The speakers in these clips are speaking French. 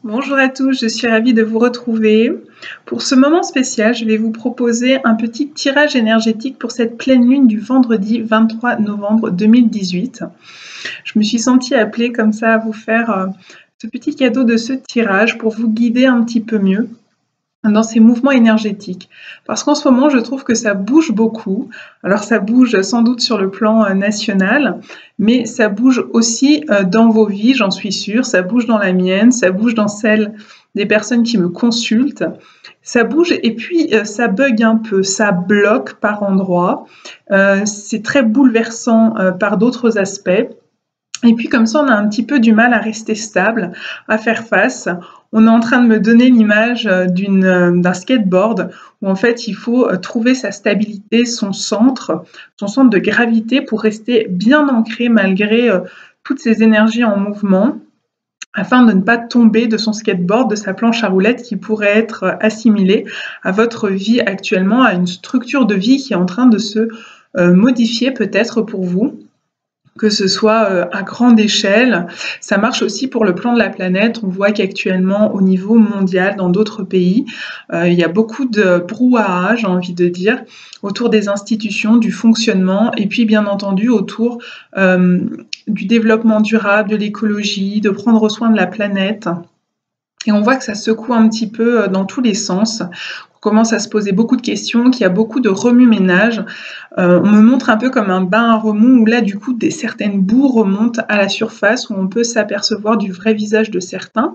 Bonjour à tous, je suis ravie de vous retrouver. Pour ce moment spécial, je vais vous proposer un petit tirage énergétique pour cette pleine lune du vendredi 23 novembre 2018. Je me suis sentie appelée comme ça à vous faire ce petit cadeau de ce tirage pour vous guider un petit peu mieux dans ces mouvements énergétiques. Parce qu'en ce moment, je trouve que ça bouge beaucoup. Alors ça bouge sans doute sur le plan national, mais ça bouge aussi dans vos vies, j'en suis sûre. Ça bouge dans la mienne, ça bouge dans celle des personnes qui me consultent. Ça bouge et puis ça bug un peu, ça bloque par endroits. C'est très bouleversant par d'autres aspects. Et puis comme ça, on a un petit peu du mal à rester stable, à faire face. On est en train de me donner l'image d'un skateboard où en fait il faut trouver sa stabilité, son centre de gravité pour rester bien ancré malgré toutes ces énergies en mouvement, afin de ne pas tomber de son skateboard, de sa planche à roulettes qui pourrait être assimilée à votre vie actuellement, à une structure de vie qui est en train de se modifier peut-être pour vous, que ce soit à grande échelle. Ça marche aussi pour le plan de la planète. On voit qu'actuellement, au niveau mondial, dans d'autres pays, il y a beaucoup de brouhaha, j'ai envie de dire, autour des institutions, du fonctionnement, et puis bien entendu autour du développement durable, de l'écologie, de prendre soin de la planète. Et on voit que ça secoue un petit peu dans tous les sens. On commence à se poser beaucoup de questions, qu'il y a beaucoup de remue-ménage. On me montre un peu comme un bain à remous où là, du coup, certaines boues remontent à la surface, où on peut s'apercevoir du vrai visage de certains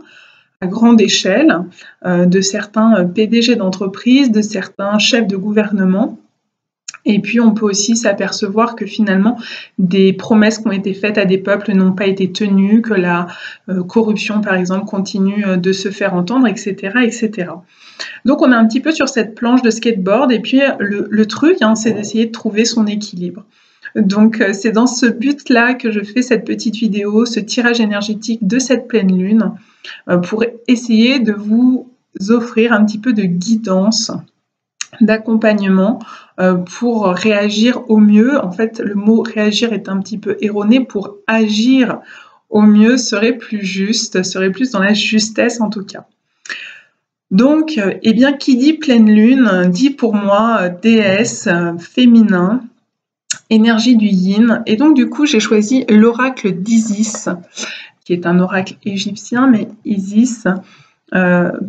à grande échelle, de certains PDG d'entreprise, de certains chefs de gouvernement. Et puis, on peut aussi s'apercevoir que finalement, des promesses qui ont été faites à des peuples n'ont pas été tenues, que la corruption, par exemple, continue de se faire entendre, etc., etc. Donc, on est un petit peu sur cette planche de skateboard. Et puis, le truc, c'est d'essayer de trouver son équilibre. Donc, c'est dans ce but-là que je fais cette petite vidéo, ce tirage énergétique de cette pleine lune, pour essayer de vous offrir un petit peu de guidance, d'accompagnement pour réagir au mieux. En fait, le mot réagir est un petit peu erroné. Pour agir au mieux serait plus juste, serait plus dans la justesse en tout cas. Donc, eh bien, qui dit pleine lune dit pour moi déesse, féminin, énergie du yin. Et donc, du coup, j'ai choisi l'oracle d'Isis, qui est un oracle égyptien, mais Isis,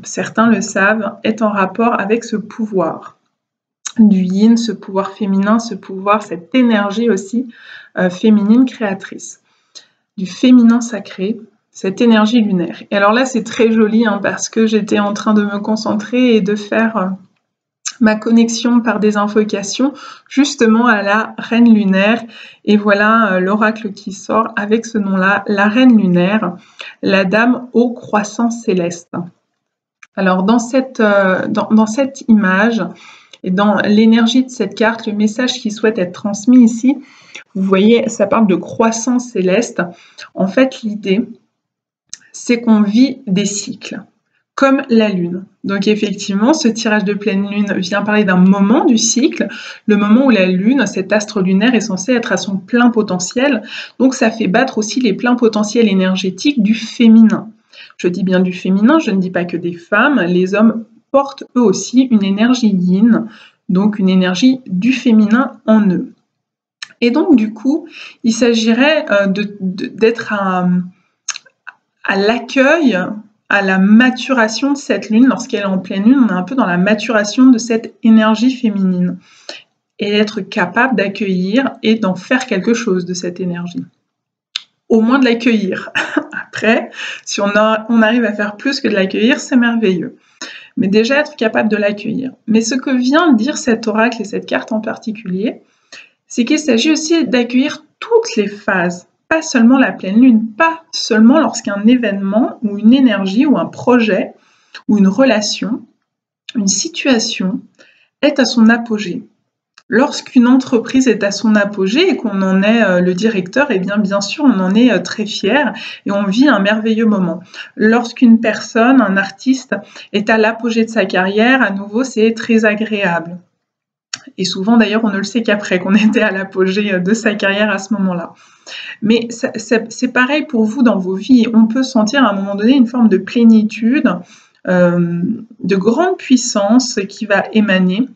certains le savent, est en rapport avec ce pouvoir du yin, ce pouvoir féminin, ce pouvoir, cette énergie aussi féminine créatrice, du féminin sacré, cette énergie lunaire. Et alors là, c'est très joli parce que j'étais en train de me concentrer et de faire ma connexion par des invocations justement à la reine lunaire. Et voilà l'oracle qui sort avec ce nom-là, la reine lunaire, la dame au croissant céleste. Alors dans cette image, et dans l'énergie de cette carte, le message qui souhaite être transmis ici, vous voyez, ça parle de croissance céleste. En fait, l'idée, c'est qu'on vit des cycles, comme la lune. Donc effectivement, ce tirage de pleine lune vient parler d'un moment du cycle, le moment où la lune, cet astre lunaire, est censé être à son plein potentiel. Donc ça fait battre aussi les pleins potentiels énergétiques du féminin. Je dis bien du féminin, je ne dis pas que des femmes, les hommes portent eux aussi une énergie yin, donc une énergie du féminin en eux. Et donc du coup, il s'agirait d'être à l'accueil, à la maturation de cette lune. Lorsqu'elle est en pleine lune, on est un peu dans la maturation de cette énergie féminine et être capable d'accueillir et d'en faire quelque chose de cette énergie. Au moins de l'accueillir. Après, si on arrive à faire plus que de l'accueillir, c'est merveilleux. Mais déjà être capable de l'accueillir. Mais ce que vient de dire cet oracle et cette carte en particulier, c'est qu'il s'agit aussi d'accueillir toutes les phases, pas seulement la pleine lune, pas seulement lorsqu'un événement ou une énergie ou un projet ou une relation, une situation est à son apogée. Lorsqu'une entreprise est à son apogée et qu'on en est le directeur, eh bien sûr, on en est très fier et on vit un merveilleux moment. Lorsqu'une personne, un artiste, est à l'apogée de sa carrière, à nouveau, c'est très agréable. Et souvent d'ailleurs on ne le sait qu'après qu'on était à l'apogée de sa carrière à ce moment-là. Mais c'est pareil pour vous dans vos vies. On peut sentir à un moment donné une forme de plénitude, de grande puissance qui va émaner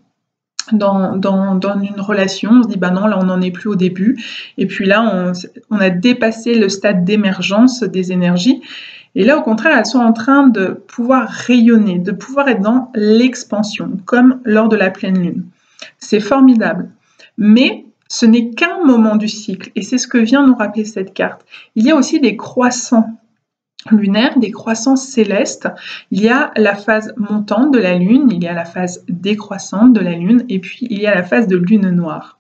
dans une relation. On se dit bah non, là on n'en est plus au début, et puis là on a dépassé le stade d'émergence des énergies, et là au contraire elles sont en train de pouvoir rayonner, de pouvoir être dans l'expansion comme lors de la pleine lune. C'est formidable, mais ce n'est qu'un moment du cycle, et c'est ce que vient nous rappeler cette carte. Il y a aussi des croissants lunaire, des croissants célestes. Il y a la phase montante de la Lune, il y a la phase décroissante de la Lune, et puis il y a la phase de lune noire.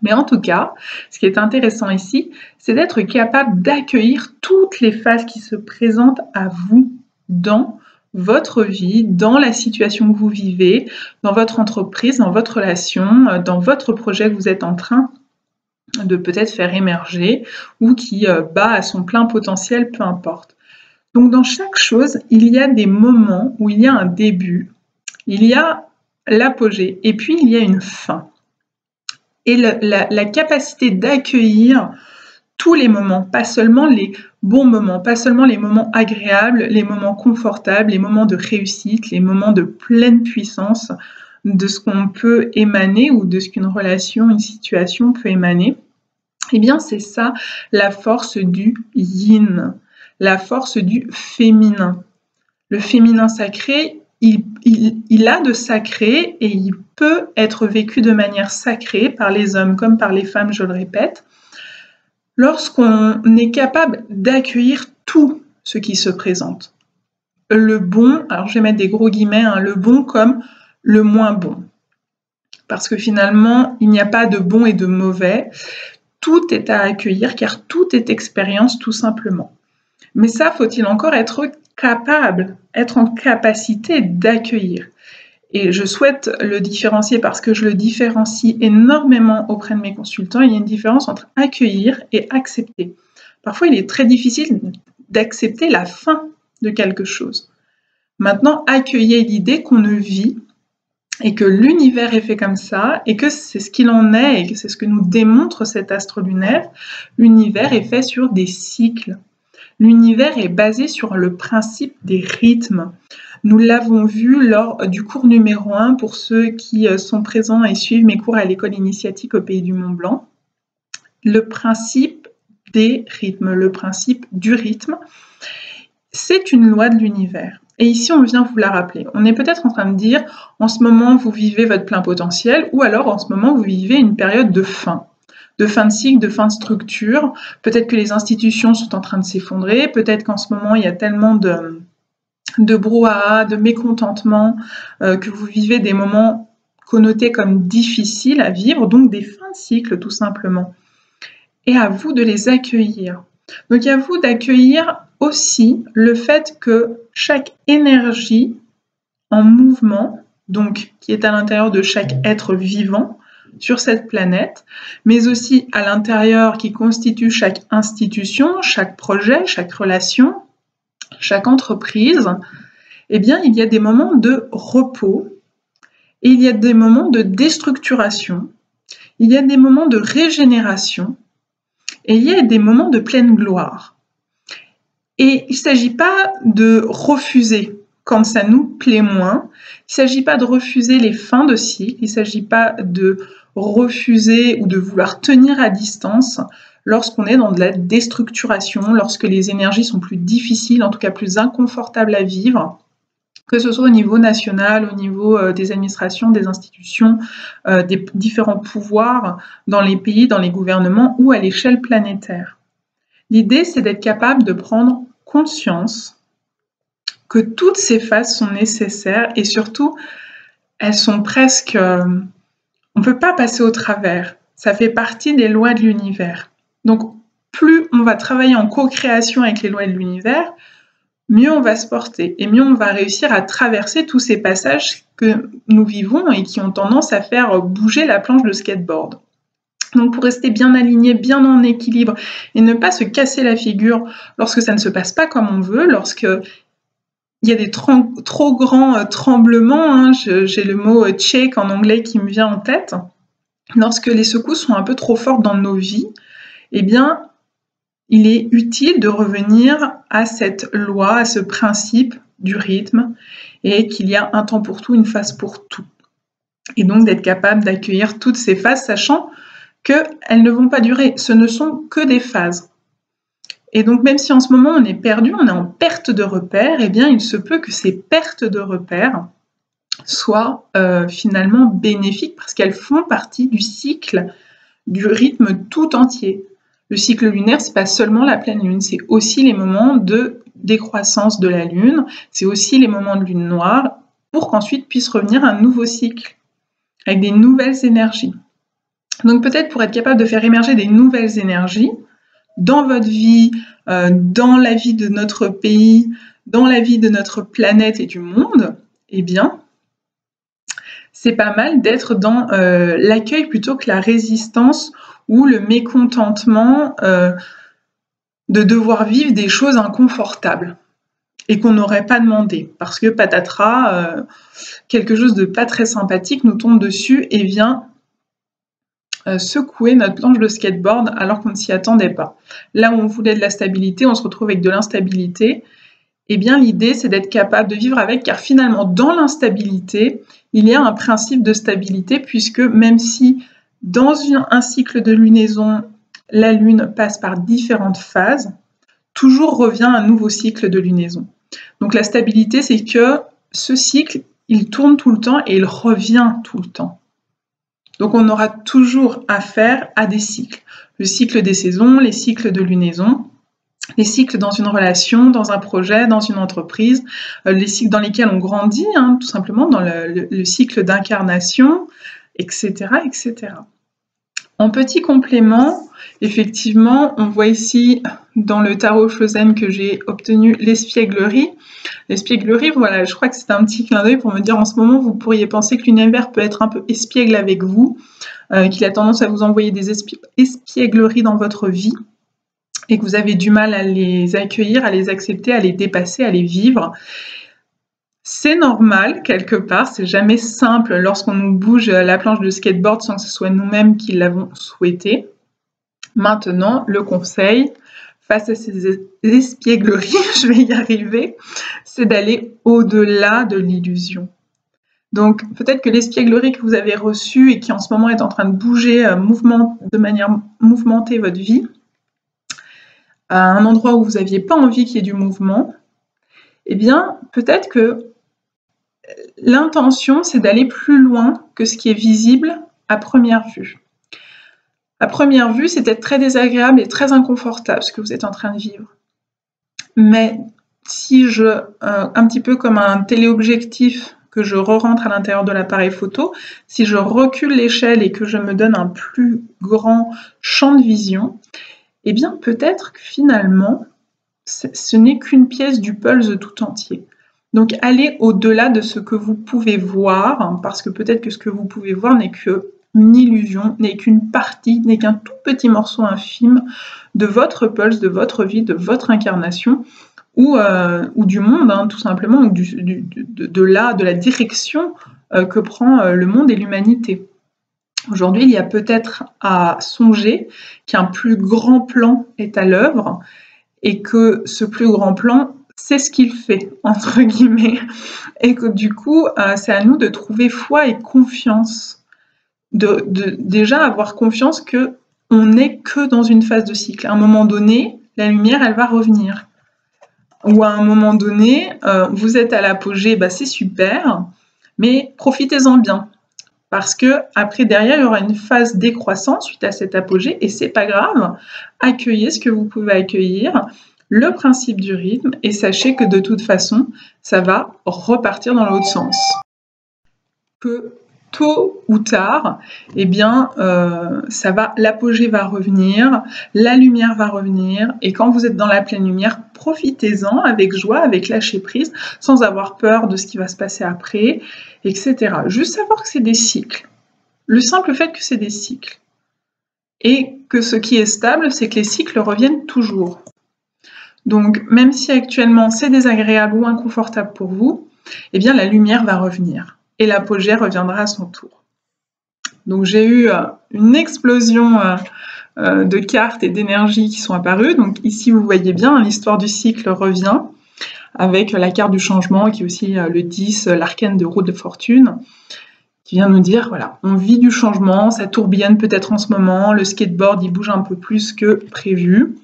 Mais en tout cas, ce qui est intéressant ici, c'est d'être capable d'accueillir toutes les phases qui se présentent à vous dans votre vie, dans la situation que vous vivez, dans votre entreprise, dans votre relation, dans votre projet que vous êtes en train de peut-être faire émerger ou qui bat à son plein potentiel, peu importe. Donc dans chaque chose, il y a des moments où il y a un début, il y a l'apogée et puis il y a une fin. Et la capacité d'accueillir tous les moments, pas seulement les bons moments, pas seulement les moments agréables, les moments confortables, les moments de réussite, les moments de pleine puissance de ce qu'on peut émaner ou de ce qu'une relation, une situation peut émaner. Eh bien, c'est ça la force du yin, la force du féminin. Le féminin sacré, il a de sacré et il peut être vécu de manière sacrée par les hommes comme par les femmes, je le répète, lorsqu'on est capable d'accueillir tout ce qui se présente. Le bon, alors je vais mettre des gros guillemets, hein, le bon comme le moins bon. Parce que finalement, il n'y a pas de bon et de mauvais. Tout est à accueillir car tout est expérience tout simplement. Mais ça, faut-il encore être capable, être en capacité d'accueillir. Et je souhaite le différencier parce que je le différencie énormément auprès de mes consultants. Il y a une différence entre accueillir et accepter. Parfois, il est très difficile d'accepter la fin de quelque chose. Maintenant, accueillez l'idée qu'on ne vit et que l'univers est fait comme ça, et que c'est ce qu'il en est, et que c'est ce que nous démontre cet astre lunaire. L'univers est fait sur des cycles. L'univers est basé sur le principe des rythmes. Nous l'avons vu lors du cours numéro 1 pour ceux qui sont présents et suivent mes cours à l'école initiatique au Pays du Mont Blanc. Le principe des rythmes, le principe du rythme, c'est une loi de l'univers. Et ici, on vient vous la rappeler. On est peut-être en train de dire, en ce moment, vous vivez votre plein potentiel, ou alors en ce moment, vous vivez une période de fin de cycle, de fin de structure. Peut-être que les institutions sont en train de s'effondrer, peut-être qu'en ce moment, il y a tellement de brouhaha, de mécontentement, que vous vivez des moments connotés comme difficiles à vivre, donc des fins de cycle, tout simplement. Et à vous de les accueillir. Donc à vous d'accueillir aussi le fait que chaque énergie en mouvement, donc qui est à l'intérieur de chaque être vivant sur cette planète, mais aussi à l'intérieur qui constitue chaque institution, chaque projet, chaque relation, chaque entreprise, eh bien il y a des moments de repos et il y a des moments de déstructuration, il y a des moments de régénération et il y a des moments de pleine gloire. Et il ne s'agit pas de refuser quand ça nous plaît moins, il ne s'agit pas de refuser les fins de cycle, il ne s'agit pas de refuser ou de vouloir tenir à distance lorsqu'on est dans de la déstructuration, lorsque les énergies sont plus difficiles, en tout cas plus inconfortables à vivre, que ce soit au niveau national, au niveau des administrations, des institutions, des différents pouvoirs dans les pays, dans les gouvernements ou à l'échelle planétaire. L'idée, c'est d'être capable de prendre conscience que toutes ces phases sont nécessaires et surtout, elles sont presque... on ne peut pas passer au travers. Ça fait partie des lois de l'univers. Donc, plus on va travailler en co-création avec les lois de l'univers, mieux on va se porter et mieux on va réussir à traverser tous ces passages que nous vivons et qui ont tendance à faire bouger la planche de skateboard. Donc pour rester bien aligné, bien en équilibre et ne pas se casser la figure lorsque ça ne se passe pas comme on veut, lorsque il y a des trop grands tremblements, hein, j'ai le mot shake en anglais qui me vient en tête. Lorsque les secousses sont un peu trop fortes dans nos vies, eh bien, il est utile de revenir à cette loi, à ce principe du rythme, et qu'il y a un temps pour tout, une phase pour tout. Et donc d'être capable d'accueillir toutes ces phases, sachant qu'elles ne vont pas durer, ce ne sont que des phases. Et donc même si en ce moment on est perdu, on est en perte de repères, eh bien il se peut que ces pertes de repères soient finalement bénéfiques parce qu'elles font partie du cycle, du rythme tout entier. Le cycle lunaire, c'est pas seulement la pleine lune, c'est aussi les moments de décroissance de la lune, c'est aussi les moments de lune noire, pour qu'ensuite puisse revenir un nouveau cycle avec des nouvelles énergies. Donc peut-être pour être capable de faire émerger des nouvelles énergies dans votre vie, dans la vie de notre pays, dans la vie de notre planète et du monde, eh bien, c'est pas mal d'être dans l'accueil plutôt que la résistance ou le mécontentement de devoir vivre des choses inconfortables et qu'on n'aurait pas demandé. Parce que patatras, quelque chose de pas très sympathique nous tombe dessus et vient secouer notre planche de skateboard alors qu'on ne s'y attendait pas. Là où on voulait de la stabilité, on se retrouve avec de l'instabilité. Eh bien, l'idée, c'est d'être capable de vivre avec, car finalement, dans l'instabilité, il y a un principe de stabilité, puisque même si dans un cycle de lunaison, la Lune passe par différentes phases, toujours revient un nouveau cycle de lunaison. Donc la stabilité, c'est que ce cycle, il tourne tout le temps et il revient tout le temps. Donc on aura toujours affaire à des cycles. Le cycle des saisons, les cycles de lunaison, les cycles dans une relation, dans un projet, dans une entreprise, les cycles dans lesquels on grandit, hein, tout simplement dans le cycle d'incarnation, etc., etc. En petit complément, effectivement, on voit ici dans le tarot Chosen que j'ai obtenu l'espièglerie. L'espièglerie, voilà, je crois que c'est un petit clin d'œil pour me dire en ce moment, vous pourriez penser que l'univers peut être un peu espiègle avec vous, qu'il a tendance à vous envoyer des espiègleries dans votre vie et que vous avez du mal à les accueillir, à les accepter, à les dépasser, à les vivre. C'est normal, quelque part, c'est jamais simple lorsqu'on nous bouge la planche de skateboard sans que ce soit nous-mêmes qui l'avons souhaité. Maintenant, le conseil, face à ces espiègleries, je vais y arriver, c'est d'aller au-delà de l'illusion. Donc peut-être que l'espièglerie que vous avez reçue et qui en ce moment est en train de bouger de manière mouvementée votre vie, à un endroit où vous n'aviez pas envie qu'il y ait du mouvement, eh bien peut-être que l'intention c'est d'aller plus loin que ce qui est visible à première vue. À première vue, c'est peut-être très désagréable et très inconfortable ce que vous êtes en train de vivre. Mais si un petit peu comme un téléobjectif que je re-rentre à l'intérieur de l'appareil photo, si je recule l'échelle et que je me donne un plus grand champ de vision, eh bien peut-être que finalement, ce n'est qu'une pièce du puzzle tout entier. Donc allez au-delà de ce que vous pouvez voir, parce que peut-être que ce que vous pouvez voir n'est qu'une illusion, n'est qu'une partie, n'est qu'un tout petit morceau infime de votre pulse, de votre vie, de votre incarnation, ou du monde, hein, tout simplement, ou de la direction que prend le monde et l'humanité. Aujourd'hui, il y a peut-être à songer qu'un plus grand plan est à l'œuvre et que ce plus grand plan, c'est ce qu'il fait, entre guillemets, et que du coup, c'est à nous de trouver foi et confiance, de déjà avoir confiance qu'on n'est que dans une phase de cycle. À un moment donné, la lumière, elle va revenir. Ou à un moment donné, vous êtes à l'apogée, bah c'est super, mais profitez-en bien. Parce que après, derrière, il y aura une phase décroissance suite à cet apogée, et c'est pas grave. Accueillez ce que vous pouvez accueillir, le principe du rythme, et sachez que de toute façon, ça va repartir dans l'autre sens. Que tôt ou tard, eh bien, l'apogée va revenir, la lumière va revenir, et quand vous êtes dans la pleine lumière, profitez-en avec joie, avec lâcher prise, sans avoir peur de ce qui va se passer après, etc. Juste savoir que c'est des cycles. Le simple fait que c'est des cycles. Et que ce qui est stable, c'est que les cycles reviennent toujours. Donc, même si actuellement c'est désagréable ou inconfortable pour vous, eh bien la lumière va revenir et l'apogée reviendra à son tour. Donc, j'ai eu une explosion de cartes et d'énergie qui sont apparues. Donc, ici, vous voyez bien, l'histoire du cycle revient avec la carte du changement qui est aussi le 10, l'arcane de roue de fortune, qui vient nous dire, voilà, on vit du changement, ça tourbillonne peut-être en ce moment, le skateboard il bouge un peu plus que prévu,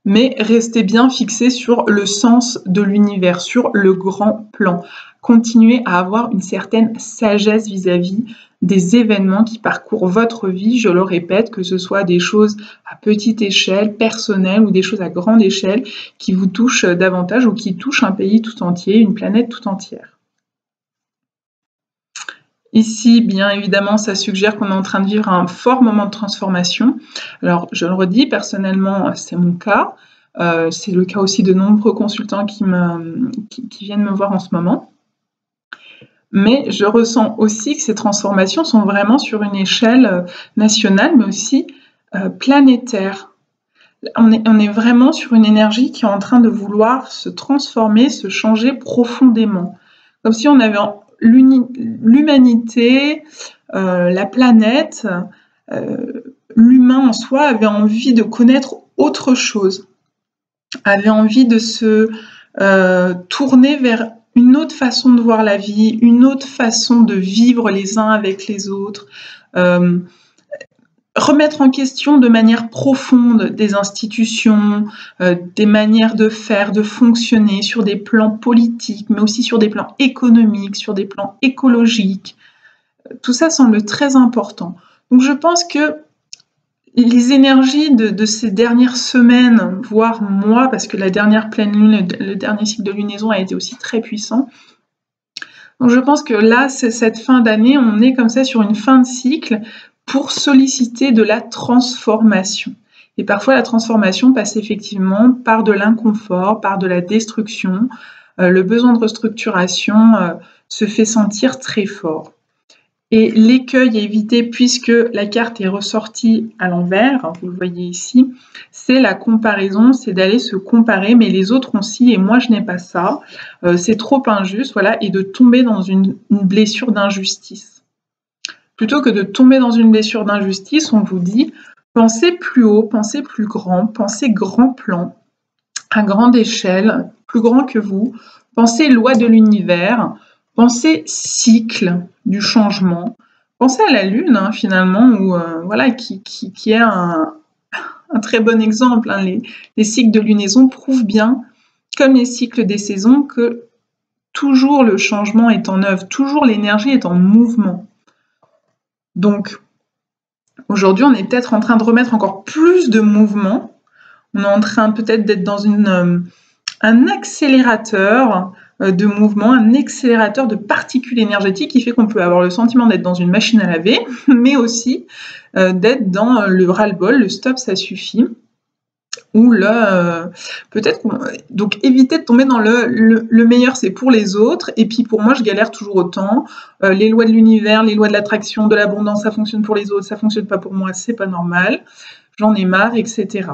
mais restez bien fixés sur le sens de l'univers, sur le grand plan. Continuez à avoir une certaine sagesse vis-à-vis des événements qui parcourent votre vie, je le répète, que ce soit des choses à petite échelle, personnelles, ou des choses à grande échelle qui vous touchent davantage ou qui touchent un pays tout entier, une planète tout entière. Ici, bien évidemment, ça suggère qu'on est en train de vivre un fort moment de transformation. Alors, je le redis, personnellement, c'est mon cas. C'est le cas aussi de nombreux consultants qui viennent me voir en ce moment. Mais je ressens aussi que ces transformations sont vraiment sur une échelle nationale, mais aussi planétaire. On est vraiment sur une énergie qui est en train de vouloir se transformer, se changer profondément. Comme si on avait l'humanité, la planète, l'humain en soi avait envie de connaître autre chose, avait envie de se tourner vers une autre façon de voir la vie, une autre façon de vivre les uns avec les autres, remettre en question de manière profonde des institutions, des manières de faire, de fonctionner sur des plans politiques, mais aussi sur des plans économiques, sur des plans écologiques. Tout ça semble très important. Donc je pense que les énergies de ces dernières semaines, voire mois, parce que la dernière pleine lune, le dernier cycle de lunaison a été aussi très puissant. Donc je pense que là, cette fin d'année, on est comme ça sur une fin de cycle pour solliciter de la transformation. Et parfois, la transformation passe effectivement par de l'inconfort, par de la destruction. Le besoin de restructuration se fait sentir très fort. Et l'écueil à éviter, puisque la carte est ressortie à l'envers, vous le voyez ici, c'est la comparaison, c'est d'aller se comparer, mais les autres ont ci et moi je n'ai pas ça, c'est trop injuste, voilà, et de tomber dans une blessure d'injustice. Plutôt que de tomber dans une blessure d'injustice, on vous dit, pensez plus haut, pensez plus grand, pensez grand plan, à grande échelle, plus grand que vous, pensez loi de l'univers, pensez cycle du changement, pensez à la Lune finalement, où, voilà, qui est un très bon exemple. Les cycles de lunaison prouvent bien, comme les cycles des saisons, que toujours le changement est en œuvre, toujours l'énergie est en mouvement. Donc aujourd'hui, on est peut-être en train de remettre encore plus de mouvement. On est en train peut-être d'être dans un accélérateur de mouvement, un accélérateur de particules énergétiques qui fait qu'on peut avoir le sentiment d'être dans une machine à laver, mais aussi d'être dans le ras-le-bol, le stop, ça suffit. Ou là, peut-être donc éviter de tomber dans le meilleur c'est pour les autres, et puis pour moi je galère toujours autant. Les lois de l'univers, les lois de l'attraction, de l'abondance, ça fonctionne pour les autres, ça fonctionne pas pour moi, c'est pas normal, j'en ai marre, etc.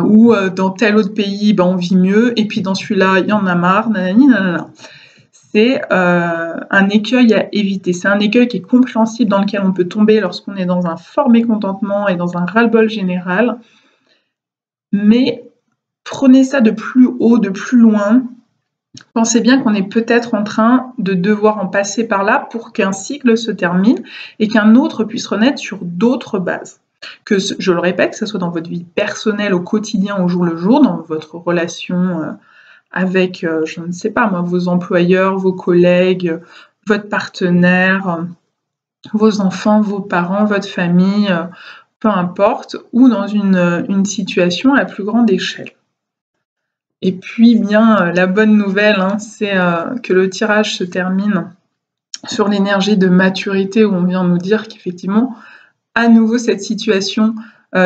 Ou dans tel autre pays, on vit mieux, et puis dans celui-là, il y en a marre, nanani, nanana. C'est un écueil à éviter. C'est un écueil qui est compréhensible, dans lequel on peut tomber lorsqu'on est dans un fort mécontentement et dans un ras-le-bol général. Mais prenez ça de plus haut, de plus loin. Pensez bien qu'on est peut-être en train de devoir en passer par là pour qu'un cycle se termine et qu'un autre puisse renaître sur d'autres bases. Que, je le répète, que ce soit dans votre vie personnelle au quotidien, au jour le jour, dans votre relation avec, je ne sais pas moi, vos employeurs, vos collègues, votre partenaire, vos enfants, vos parents, votre famille, peu importe, ou dans une situation à plus grande échelle. Et puis bien, la bonne nouvelle, c'est que le tirage se termine sur l'énergie de maturité, où on vient nous dire qu'effectivement, à nouveau cette situation,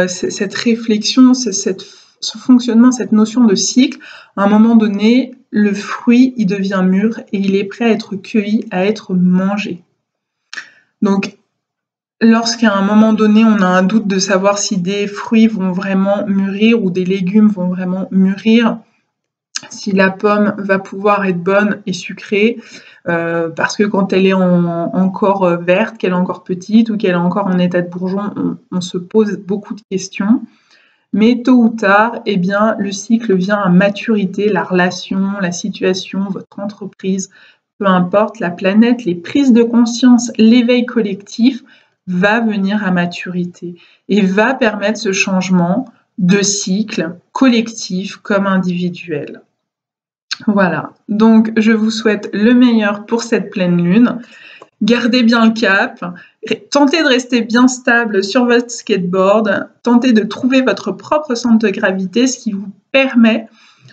cette réflexion, ce fonctionnement, cette notion de cycle, à un moment donné, le fruit, il devient mûr et il est prêt à être cueilli, à être mangé. Donc, Lorsqu'à un moment donné, on a un doute de savoir si des fruits vont vraiment mûrir ou des légumes vont vraiment mûrir, si la pomme va pouvoir être bonne et sucrée, parce que quand elle est encore verte, qu'elle est encore petite ou qu'elle est encore en état de bourgeon, on se pose beaucoup de questions. Mais tôt ou tard, eh bien, le cycle vient à maturité, la relation, la situation, votre entreprise, peu importe, la planète, les prises de conscience, l'éveil collectif va venir à maturité et va permettre ce changement de cycle collectif comme individuel. Voilà, donc je vous souhaite le meilleur pour cette pleine lune. Gardez bien le cap, tentez de rester bien stable sur votre skateboard, tentez de trouver votre propre centre de gravité, ce qui vous permet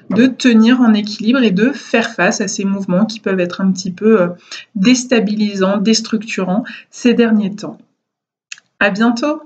de tenir en équilibre et de faire face à ces mouvements qui peuvent être un petit peu déstabilisants, déstructurants ces derniers temps. À bientôt!